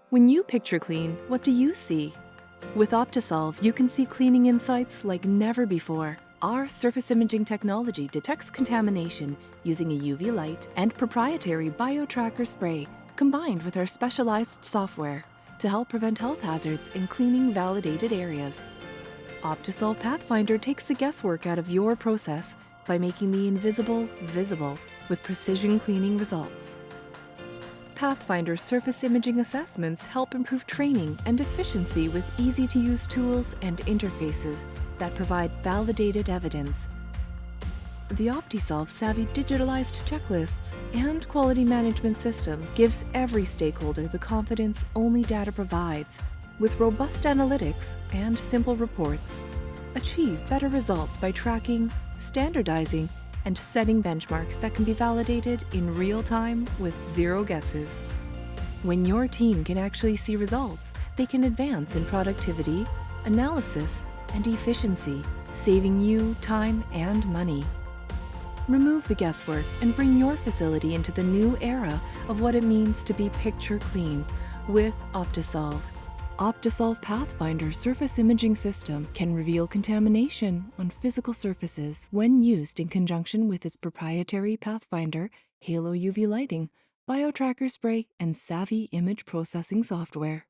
When you picture clean, what do you see? With Optisolve, you can see cleaning insights like never before. Our surface imaging technology detects contamination using a UV light and proprietary biotracker spray, combined with our specialized software to help prevent health hazards in cleaning validated areas. Optisolve Pathfinder takes the guesswork out of your process by making the invisible visible with precision cleaning results. Pathfinder surface imaging assessments help improve training and efficiency with easy-to-use tools and interfaces that provide validated evidence. The Optisolve Savvy digitalized checklists and quality management system gives every stakeholder the confidence only data provides. With robust analytics and simple reports, achieve better results by tracking, standardizing, and setting benchmarks that can be validated in real time with zero guesses. When your team can actually see results, they can advance in productivity, analysis, and efficiency, saving you time and money. Remove the guesswork and bring your facility into the new era of what it means to be picture clean with Optisolve. Optisolve Pathfinder surface imaging system can reveal contamination on physical surfaces when used in conjunction with its proprietary Pathfinder Halo UV lighting, biotracker spray, and savvy image processing software.